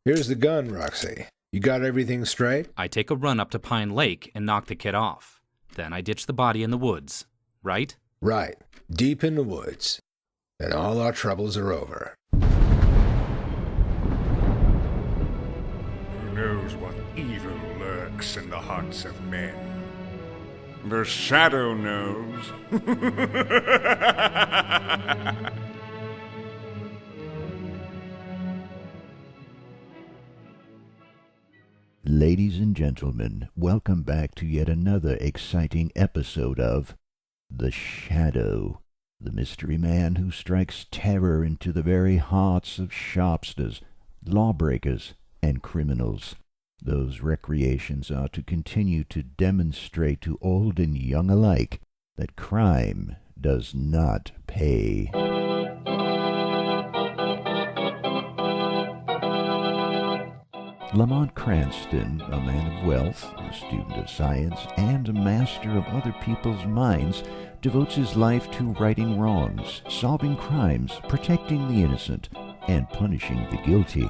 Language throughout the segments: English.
Here's the gun, Roxy. You got everything straight? I take a run up to Pine Lake and knock the kid off. Then I ditch the body in the woods. Right? Right. Deep in the woods. And all our troubles are over. Who knows what evil lurks in the hearts of men? The shadow knows. Ladies and gentlemen, welcome back to yet another exciting episode of The Shadow, the mystery man who strikes terror into the very hearts of shopsters, lawbreakers, and criminals. Those recreations are to continue to demonstrate to old and young alike that crime does not pay. Lamont Cranston, a man of wealth, a student of science, and a master of other people's minds, devotes his life to righting wrongs, solving crimes, protecting the innocent, and punishing the guilty.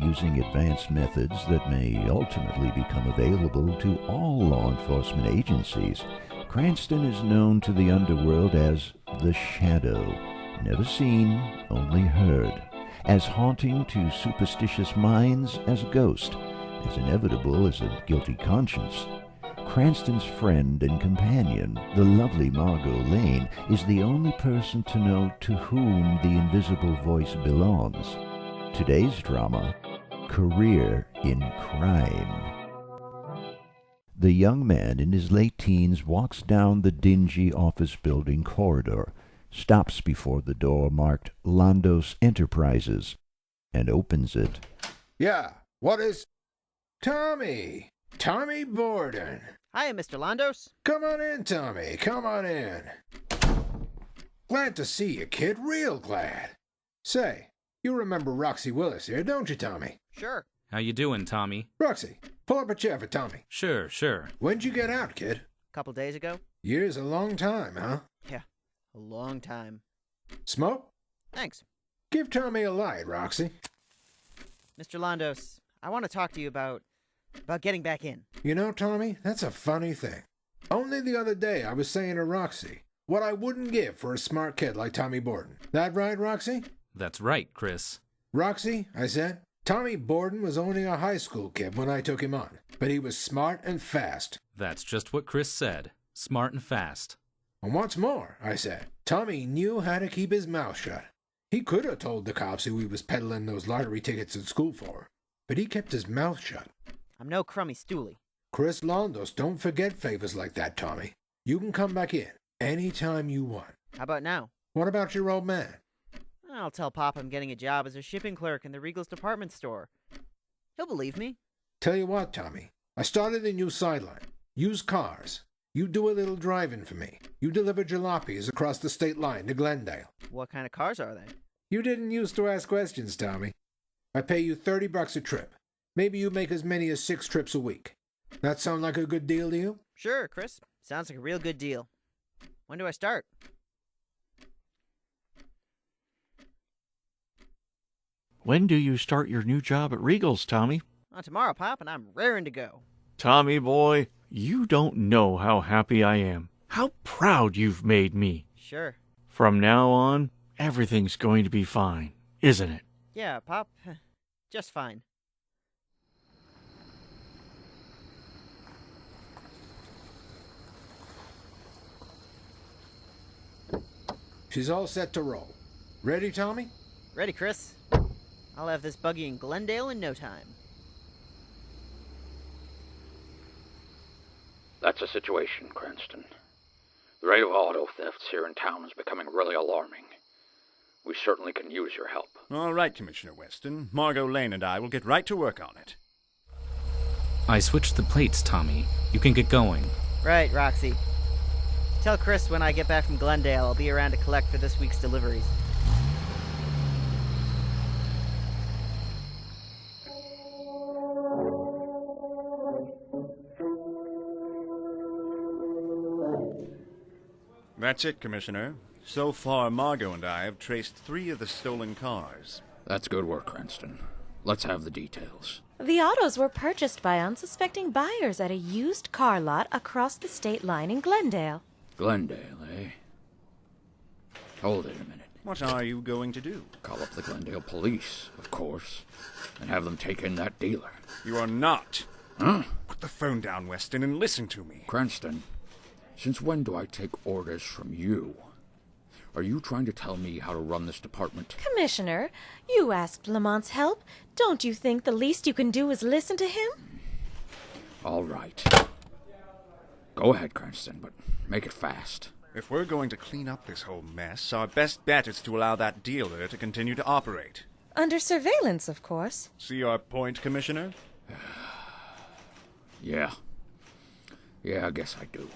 Using advanced methods that may ultimately become available to all law enforcement agencies, Cranston is known to the underworld as the Shadow, never seen, only heard, as haunting to superstitious minds as a ghost, as inevitable as a guilty conscience. Cranston's friend and companion, the lovely Margot Lane, is the only person to know to whom the invisible voice belongs. Today's drama, Career in Crime. The young man in his late teens walks down the dingy office building corridor, stops before the door marked Londos Enterprises, and opens it. Yeah, what is... Tommy! Tommy Borden! Hiya, Mr. Londos. Come on in, Tommy, come on in. Glad to see you, kid, real glad. Say, you remember Roxy Willis here, don't you, Tommy? Sure. How you doing, Tommy? Roxy, pull up a chair for Tommy. Sure. When'd you get out, kid? Couple days ago. Years a long time, huh? Yeah, a long time. Smoke? Thanks. Give Tommy a light, Roxy. Mr. Londos, I want to talk to you about getting back in. You know, Tommy, that's a funny thing. Only the other day I was saying to Roxy what I wouldn't give for a smart kid like Tommy Borden. That right, Roxy? That's right, Chris. Roxy, I said, Tommy Borden was only a high school kid when I took him on, but he was smart and fast. That's just what Chris said. Smart and fast. And what's more, I said, Tommy knew how to keep his mouth shut. He could have told the cops who he was peddling those lottery tickets at school for, but he kept his mouth shut. I'm no crummy stoolie. Chris Londos don't forget favors like that, Tommy. You can come back in any time you want. How about now? What about your old man? I'll tell Pop I'm getting a job as a shipping clerk in the Regal's department store. He'll believe me. Tell you what, Tommy, I started a new sideline. Used cars. You do a little driving for me. You deliver jalopies across the state line to Glendale. What kind of cars are they? You didn't used to ask questions, Tommy. I pay you $30 a trip. Maybe you make as many as 6 trips a week. That sound like a good deal to you? Sure, Chris. Sounds like a real good deal. When do I start? When do you start your new job at Regal's, Tommy? Tomorrow, Pop, and I'm raring to go. Tommy boy, you don't know how happy I am. How proud you've made me. Sure. From now on, everything's going to be fine, isn't it? Yeah, Pop. Just fine. She's all set to roll. Ready, Tommy? Ready, Chris. I'll have this buggy in Glendale in no time. That's the situation, Cranston. The rate of auto thefts here in town is becoming really alarming. We certainly can use your help. All right, Commissioner Weston. Margot Lane and I will get right to work on it. I switched the plates, Tommy. You can get going. Right, Roxy. Tell Chris when I get back from Glendale I'll be around to collect for this week's deliveries. That's it, Commissioner. So far, Margot and I have traced 3 of the stolen cars. That's good work, Cranston. Let's have the details. The autos were purchased by unsuspecting buyers at a used car lot across the state line in Glendale. Glendale, eh? Hold it a minute. What are you going to do? Call up the Glendale police, of course, and have them take in that dealer. You are not. Huh? Put the phone down, Weston, and listen to me. Cranston, since when do I take orders from you? Are you trying to tell me how to run this department? Commissioner, you asked Lamont's help. Don't you think the least you can do is listen to him? All right. Go ahead, Cranston, but make it fast. If we're going to clean up this whole mess, our best bet is to allow that dealer to continue to operate. Under surveillance, of course. See our point, Commissioner? Yeah, I guess I do.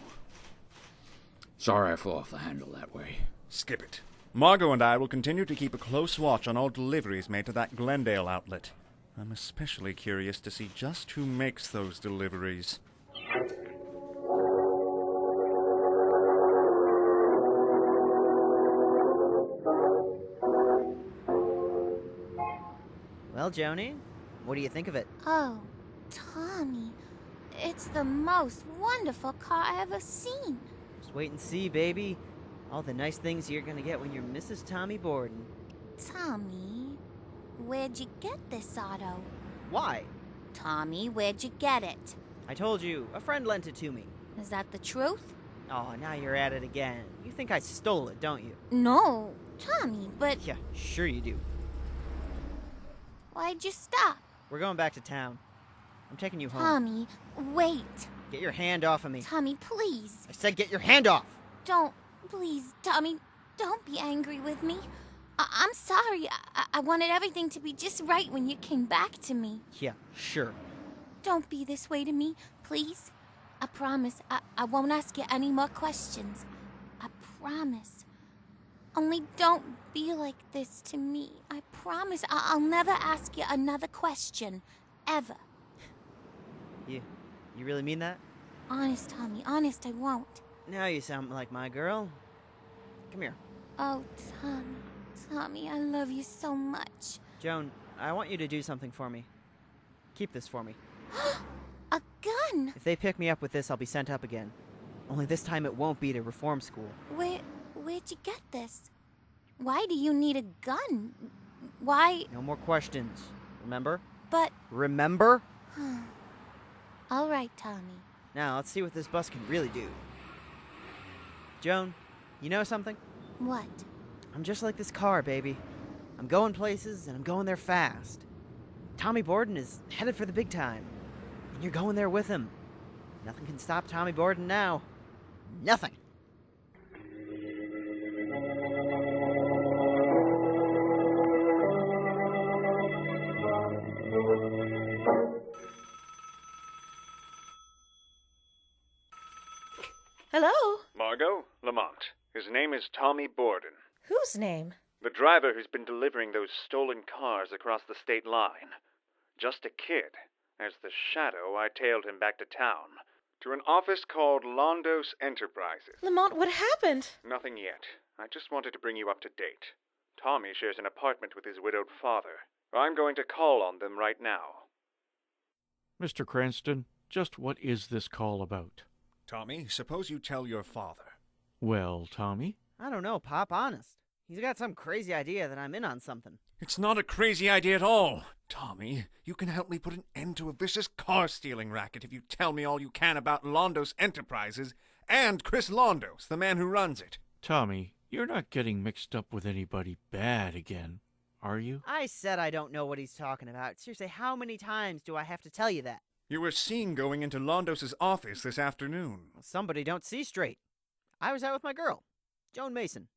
Sorry I flew off the handle that way. Skip it. Margot and I will continue to keep a close watch on all deliveries made to that Glendale outlet. I'm especially curious to see just who makes those deliveries. Well, Joanie, what do you think of it? Oh, Tommy, it's the most wonderful car I ever seen. Just wait and see, baby. All the nice things you're gonna get when you're Mrs. Tommy Borden. Tommy, where'd you get this auto? Why? Tommy, where'd you get it? I told you, a friend lent it to me. Is that the truth? Oh, now you're at it again. You think I stole it, don't you? No, Tommy, but Yeah, sure you do. why'd you stop? We're going back to town. I'm taking you home. Tommy, wait. Get your hand off of me. Tommy, please. I said get your hand off! Don't, please, Tommy, don't be angry with me. I'm sorry. I wanted everything to be just right when you came back to me. Yeah, sure. Don't be this way to me, please. I promise I won't ask you any more questions. I promise. Only don't be like this to me. I promise I'll never ask you another question. Ever. You really mean that? Honest, Tommy. Honest, I won't. Now you sound like my girl. Come here. Oh, Tommy. Tommy, I love you so much. Joan, I want you to do something for me. Keep this for me. A gun? If they pick me up with this, I'll be sent up again. Only this time it won't be to reform school. Where'd you get this? Why do you need a gun? Why? No more questions. Remember? But... Remember? All right, Tommy. Now, let's see what this bus can really do. Joan, you know something? What? I'm just like this car, baby. I'm going places, and I'm going there fast. Tommy Borden is headed for the big time. And you're going there with him. Nothing can stop Tommy Borden now. Nothing. Hello? Margot, Lamont. His name is Tommy Borden. Whose name? The driver who's been delivering those stolen cars across the state line. Just a kid. As the shadow, I tailed him back to town. To an office called Londos Enterprises. Lamont, what happened? Nothing yet. I just wanted to bring you up to date. Tommy shares an apartment with his widowed father. I'm going to call on them right now. Mr. Cranston, just what is this call about? Tommy, suppose you tell your father. Well, Tommy? I don't know, Pop, honest. He's got some crazy idea that I'm in on something. It's not a crazy idea at all. Tommy, you can help me put an end to a vicious car-stealing racket if you tell me all you can about Londos Enterprises and Chris Londos, the man who runs it. Tommy, you're not getting mixed up with anybody bad again, are you? I said I don't know what he's talking about. Seriously, how many times do I have to tell you that? You were seen going into Londos's office this afternoon. Well, somebody don't see straight. I was out with my girl, Joan Mason.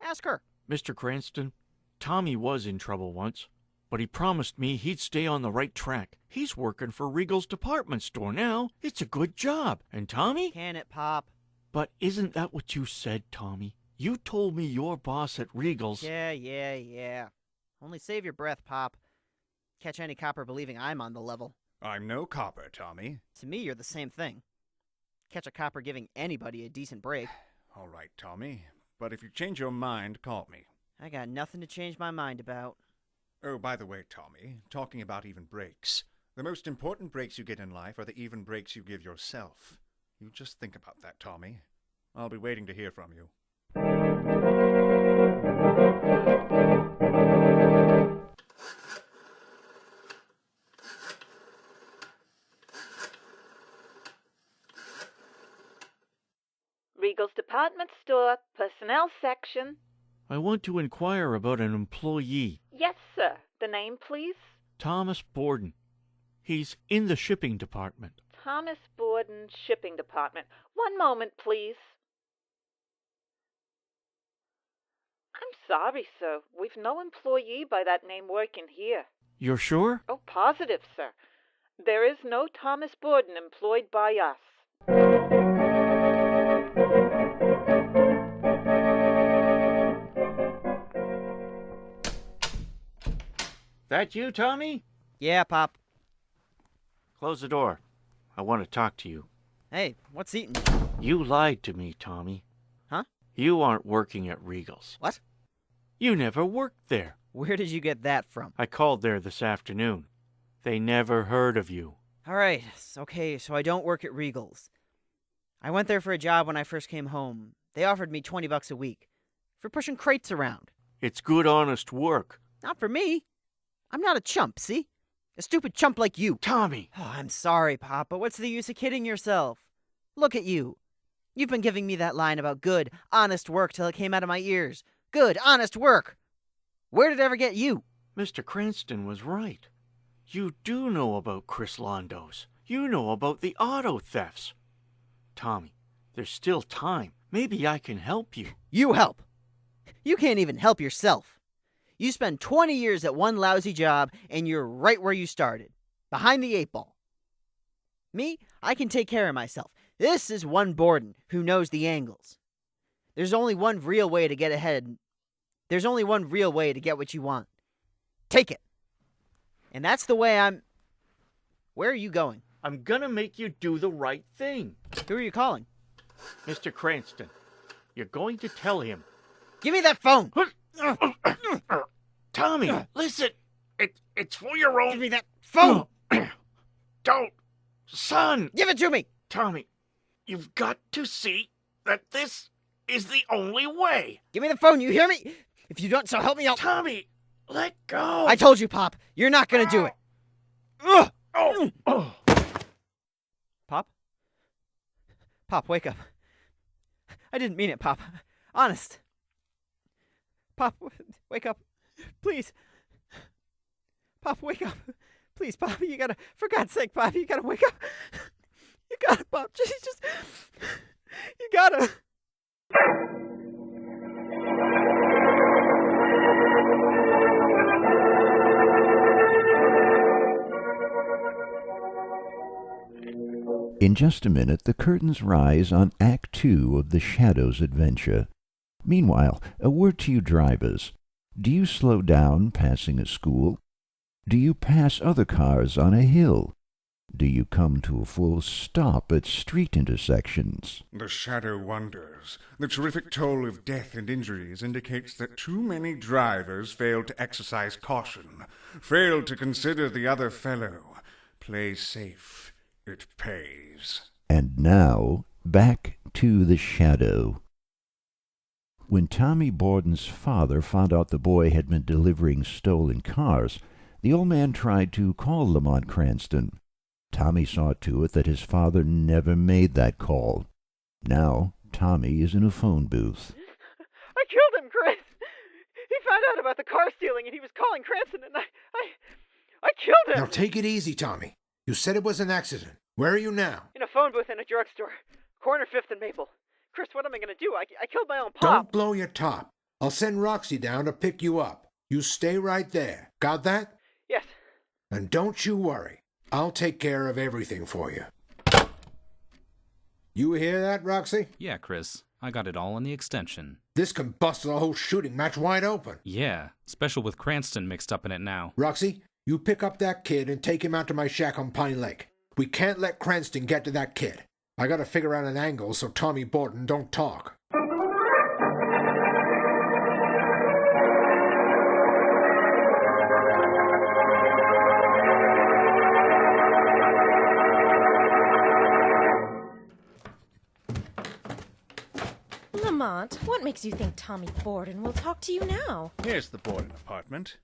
Ask her. Mr. Cranston, Tommy was in trouble once, but he promised me he'd stay on the right track. He's working for Regal's department store now. It's a good job. And Tommy? Can it, Pop? But isn't that what you said, Tommy? You told me your boss at Regal's... Yeah. Only save your breath, Pop. Catch any copper believing I'm on the level. I'm no copper, Tommy. To me, you're the same thing. Catch a copper giving anybody a decent break. All right, Tommy. But if you change your mind, call me. I got nothing to change my mind about. Oh, by the way, Tommy, talking about even breaks. The most important breaks you get in life are the even breaks you give yourself. You just think about that, Tommy. I'll be waiting to hear from you. Regal's department store, personnel section. I want to inquire about an employee. Yes, sir. The name, please? Thomas Borden. He's in the shipping department. Thomas Borden, shipping department. One moment, please. I'm sorry, sir. We've no employee by that name working here. You're sure? Oh, positive, sir. There is no Thomas Borden employed by us. That you, Tommy? Yeah, Pop. Close the door. I want to talk to you. Hey, what's eating you? You lied to me, Tommy. Huh? You aren't working at Regal's. What? You never worked there. Where did you get that from? I called there this afternoon. They never heard of you. All right, okay, so I don't work at Regal's. I went there for a job when I first came home. They offered me $20 a week for pushing crates around. It's good, honest work. Not for me. I'm not a chump, see? A stupid chump like you. Tommy! Oh, I'm sorry, Pop, but what's the use of kidding yourself? Look at you. You've been giving me that line about good, honest work till it came out of my ears. Good, honest work. Where did it ever get you? Mr. Cranston was right. You do know about Chris Londos. You know about the auto thefts. Tommy, there's still time. Maybe I can help you. You help. You can't even help yourself. You spend 20 years at one lousy job, and you're right where you started, behind the 8 ball. Me, I can take care of myself. This is one Borden who knows the angles. There's only one real way to get ahead. There's only one real way to get what you want. Take it. And that's the way I'm... Where are you going? I'm gonna make you do the right thing. Who are you calling? Mr. Cranston. You're going to tell him. Give me that phone! Tommy, listen. It's for your own... Give me that phone! Don't. Son! Give it to me! Tommy, you've got to see that this is the only way. Give me the phone, you hear me? If you don't, so help me out. Tommy, let go. I told you, Pop. You're not gonna do it. Ugh. Oh. Pop? Pop, wake up. I didn't mean it, Pop. Honest. Pop, wake up. Please. Pop, wake up. Please, Pop, you gotta... For God's sake, Pop, you gotta wake up. You gotta, Pop. Just... You gotta... In just a minute, the curtains rise on Act 2 of the Shadow's adventure. Meanwhile, a word to you drivers. Do you slow down passing a school? Do you pass other cars on a hill? Do you come to a full stop at street intersections? The Shadow wonders. The terrific toll of death and injuries indicates that too many drivers fail to exercise caution, fail to consider the other fellow. Play safe. It pays. And now, back to the Shadow. When Tommy Borden's father found out the boy had been delivering stolen cars, the old man tried to call Lamont Cranston. Tommy saw to it that his father never made that call. Now, Tommy is in a phone booth. I killed him, Chris! He found out about the car stealing and he was calling Cranston and I killed him! Now take it easy, Tommy. You said it was an accident. Where are you now? In a phone booth in a drugstore. Corner 5th and Maple. Chris, what am I going to do? I killed my own pop. Don't blow your top. I'll send Roxy down to pick you up. You stay right there. Got that? Yes. And don't you worry. I'll take care of everything for you. You hear that, Roxy? Yeah, Chris. I got it all in the extension. This can bust the whole shooting match wide open. Yeah, special with Cranston mixed up in it now. Roxy, you pick up that kid and take him out to my shack on Pine Lake. We can't let Cranston get to that kid. I gotta figure out an angle so Tommy Borden don't talk. Lamont, what makes you think Tommy Borden will talk to you now? Here's the Borden apartment.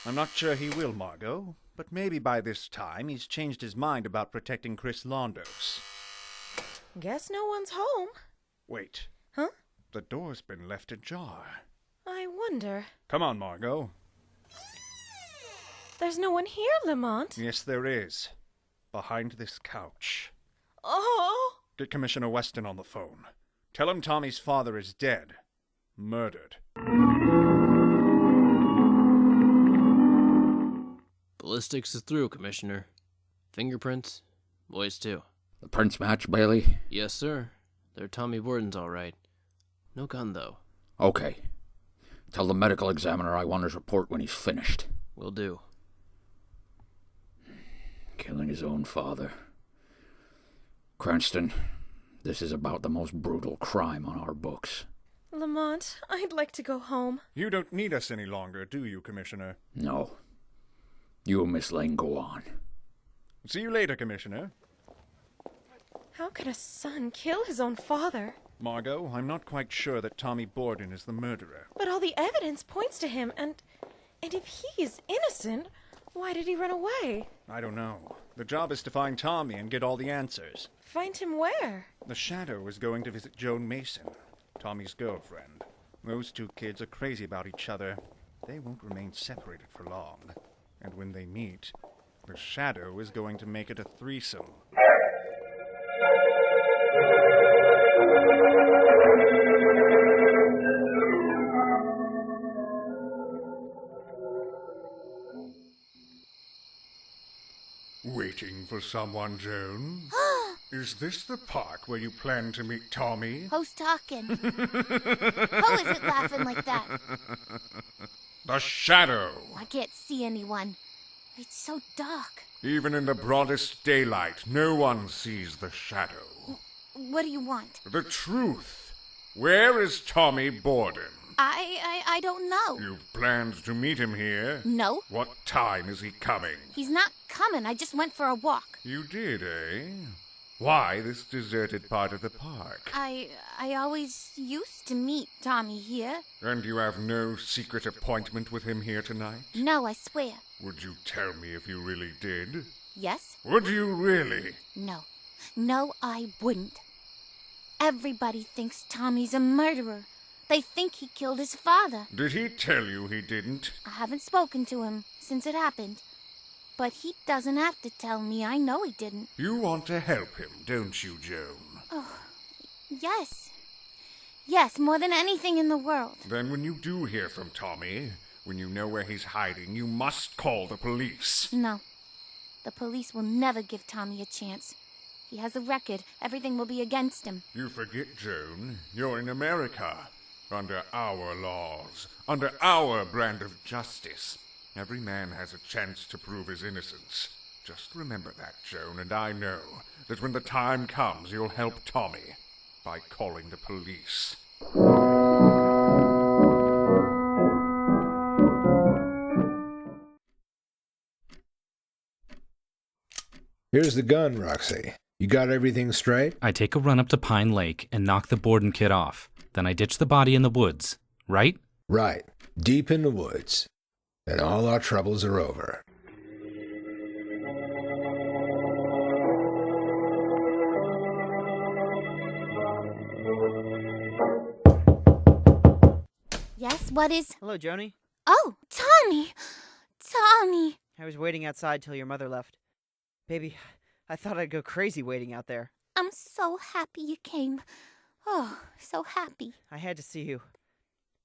I'm not sure he will, Margot, but maybe by this time he's changed his mind about protecting Chris Londos. Guess no one's home. Wait. Huh? The door's been left ajar. I wonder. Come on, Margot. There's no one here, Lamont. Yes, there is. Behind this couch. Oh! Get Commissioner Weston on the phone. Tell him Tommy's father is dead. Murdered. Ballistics is through, Commissioner. Fingerprints? Boys, too. The prints match, Bailey? Yes, sir. They're Tommy Borden's all right. No gun, though. Okay. Tell the medical examiner I want his report when he's finished. Will do. Killing his own father. Cranston, this is about the most brutal crime on our books. Lamont, I'd like to go home. You don't need us any longer, do you, Commissioner? No. You and Miss Lane go on. See you later, Commissioner. How could a son kill his own father? Margot, I'm not quite sure that Tommy Borden is the murderer. But all the evidence points to him, and if he is innocent, why did he run away? I don't know. The job is to find Tommy and get all the answers. Find him where? The Shadow is going to visit Joan Mason, Tommy's girlfriend. Those two kids are crazy about each other. They won't remain separated for long. And when they meet, the Shadow is going to make it a threesome. Waiting for someone, Joan? Is this the park where you plan to meet Tommy? Who's talking? Who is it laughing like that? The Shadow! I can't see anyone. It's so dark. Even in the broadest daylight, no one sees the Shadow. What do you want? The truth. Where is Tommy Borden? I don't know. You've planned to meet him here? No. What time is he coming? He's not coming. I just went for a walk. You did, eh? Why this deserted part of the park? I always used to meet Tommy here. And you have no secret appointment with him here tonight? No, I swear. Would you tell me if you really did? Yes? Would you really? No. No, I wouldn't. Everybody thinks Tommy's a murderer. They think he killed his father. Did he tell you he didn't? I haven't spoken to him since it happened. But he doesn't have to tell me. I know he didn't. You want to help him, don't you, Joan? Oh, yes. Yes, more than anything in the world. Then when you do hear from Tommy, when you know where he's hiding, you must call the police. No. The police will never give Tommy a chance. He has a record. Everything will be against him. You forget, Joan. You're in America. Under our laws. Under our brand of justice. Every man has a chance to prove his innocence. Just remember that, Joan, and I know that when the time comes, you'll help Tommy by calling the police. Here's the gun, Roxy. You got everything straight? I take a run up to Pine Lake and knock the Borden kid off. Then I ditch the body in the woods, right? Right. Deep in the woods. And all our troubles are over. Yes, what is... Hello, Joanie. Oh, Tommy! Tommy! I was waiting outside till your mother left. Baby, I thought I'd go crazy waiting out there. I'm so happy you came. Oh, so happy. I had to see you.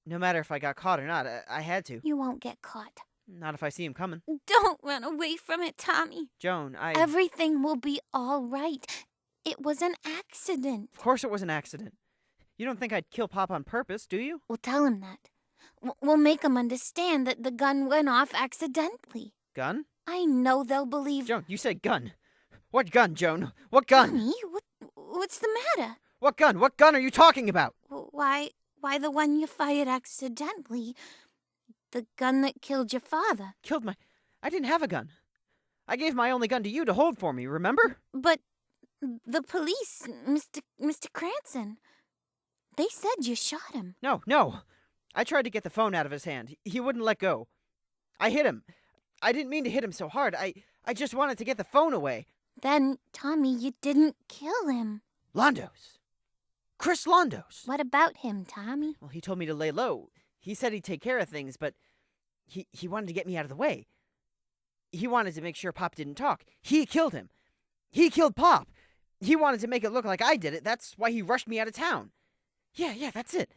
No matter if I got caught or not, I had to. You won't get caught. Not if I see him coming. Don't run away from it, Tommy. Joan, Everything will be all right. It was an accident. Of course it was an accident. You don't think I'd kill Pop on purpose, do you? We'll tell him that. We'll make him understand that the gun went off accidentally. Gun? I know they'll believe... Joan, you said gun. What gun, Joan? What gun? Tommy, what's the matter? What gun? What gun are you talking about? Why the one you fired accidentally? The gun that killed your father. Killed my... I didn't have a gun. I gave my only gun to you to hold for me, remember? But the police, Mr. Cranston, They said you shot him. No. I tried to get the phone out of his hand. He wouldn't let go. I hit him. I didn't mean to hit him so hard. I just wanted to get the phone away. Then, Tommy, you didn't kill him. Londos. Chris Londos. What about him, Tommy? Well, he told me to lay low. He said he'd take care of things, but he wanted to get me out of the way. He wanted to make sure Pop didn't talk. He killed him. He killed Pop. He wanted to make it look like I did it. That's why he rushed me out of town. Yeah, that's it.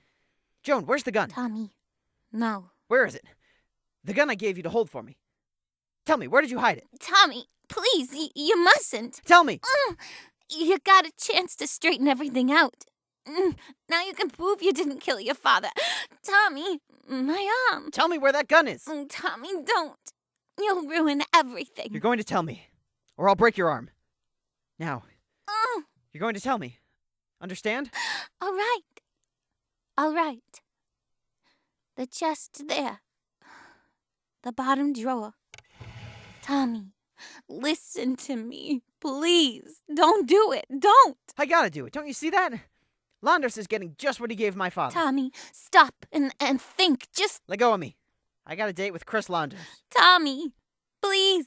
Joan, where's the gun? Tommy, no. Where is it? The gun I gave you to hold for me. Tell me, where did you hide it? Tommy, please, you mustn't. Tell me. You got a chance to straighten everything out. Now you can prove you didn't kill your father. Tommy, my arm. Tell me where that gun is. Tommy, don't. You'll ruin everything. You're going to tell me, or I'll break your arm. Now, you're going to tell me. Understand? All right. The chest there. The bottom drawer. Tommy, listen to me. Please, don't do it. Don't. I gotta do it. Don't you see that? Londos is getting just what he gave my father. Tommy, stop and think. Just let go of me. I got a date with Chris Londos. Tommy, please.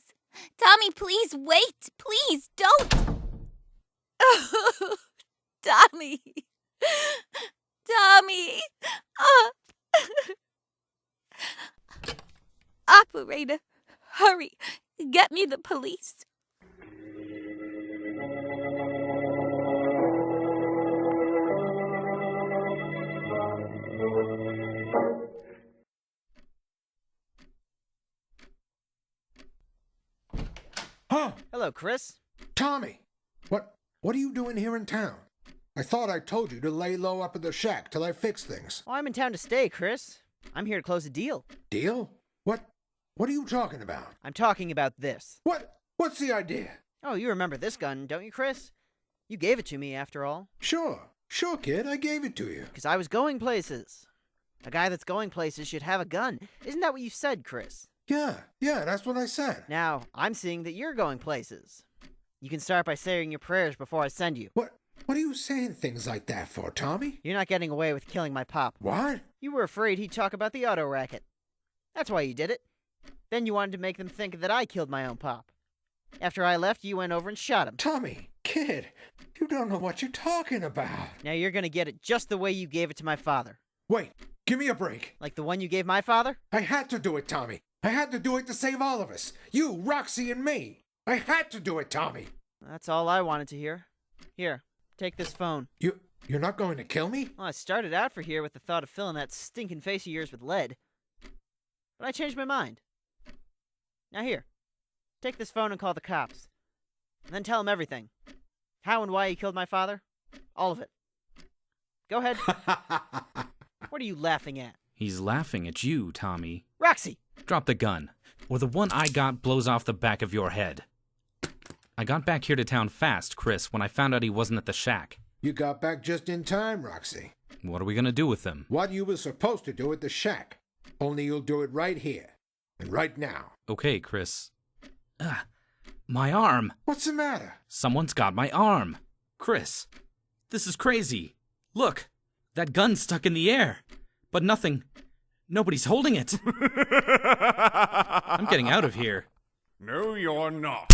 Tommy, please wait. Please don't. Tommy. Operator, hurry. Get me the police. Huh? Hello, Chris. Tommy! What are you doing here in town? I thought I told you to lay low up at the shack till I fix things. Oh, I'm in town to stay, Chris. I'm here to close a deal. Deal? What are you talking about? I'm talking about this. What's the idea? Oh, you remember this gun, don't you, Chris? You gave it to me, after all. Sure, kid, I gave it to you. Because I was going places. A guy that's going places should have a gun. Isn't that what you said, Chris? Yeah, that's what I said. Now, I'm seeing that you're going places. You can start by saying your prayers before I send you. What are you saying things like that for, Tommy? You're not getting away with killing my pop. What? You were afraid he'd talk about the auto racket. That's why you did it. Then you wanted to make them think that I killed my own pop. After I left, you went over and shot him. Tommy, kid, you don't know what you're talking about. Now you're gonna get it just the way you gave it to my father. Wait, give me a break. Like the one you gave my father? I had to do it, Tommy. I had to do it to save all of us. You, Roxy, and me. I had to do it, Tommy. That's all I wanted to hear. Here, take this phone. You're not going to kill me? Well, I started out for here with the thought of filling that stinking face of yours with lead. But I changed my mind. Now here, take this phone and call the cops. And then tell them everything. How and why you killed my father. All of it. Go ahead. What are you laughing at? He's laughing at you, Tommy. Roxy! Drop the gun, or the one I got blows off the back of your head. I got back here to town fast, Chris, when I found out he wasn't at the shack. You got back just in time, Roxy. What are we gonna do with him? What you were supposed to do at the shack. Only you'll do it right here. And right now. Okay, Chris. My arm. What's the matter? Someone's got my arm. Chris, this is crazy. Look, that gun's stuck in the air. But nobody's holding it. I'm getting out of here. No, you're not.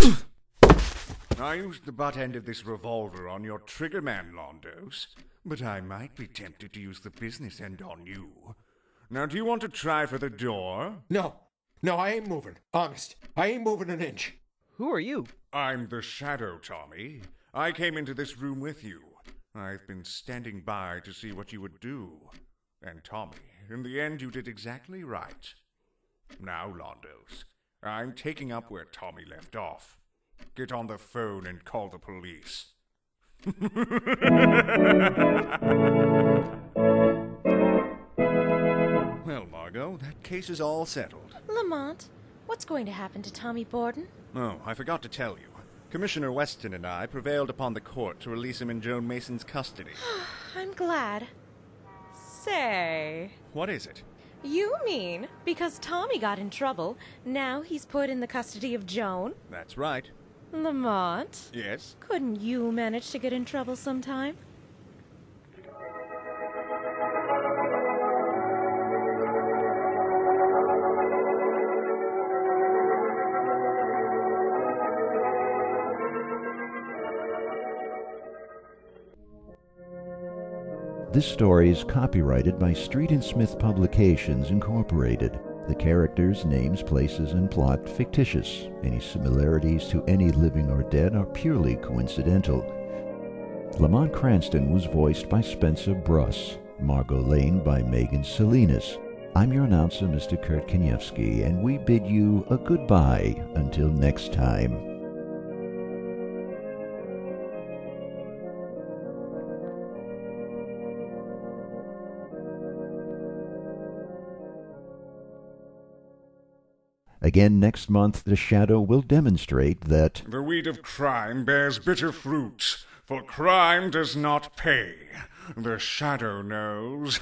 I used the butt end of this revolver on your trigger man, Londos, but I might be tempted to use the business end on you. Now, do you want to try for the door? No, I ain't moving. Honest, I ain't moving an inch. Who are you? I'm the Shadow, Tommy. I came into this room with you. I've been standing by to see what you would do. And Tommy, in the end, you did exactly right. Now, Londos, I'm taking up where Tommy left off. Get on the phone and call the police. Well, Margot, that case is all settled. Lamont, what's going to happen to Tommy Borden? Oh, I forgot to tell you. Commissioner Weston and I prevailed upon the court to release him in Joan Mason's custody. I'm glad. Say... What is it? You mean, because Tommy got in trouble, now he's put in the custody of Joan? That's right. Lamont? Yes? Couldn't you manage to get in trouble sometime? This story is copyrighted by Street and Smith Publications, Incorporated. The characters, names, places, and plot fictitious. Any similarities to any living or dead are purely coincidental. Lamont Cranston was voiced by Spencer Brus. Margot Lane by Megan Salinas. I'm your announcer, Mr. Kurt Kaniewski, and we bid you a goodbye until next time. Again next month, the Shadow will demonstrate that the weed of crime bears bitter fruits, for crime does not pay. The Shadow knows.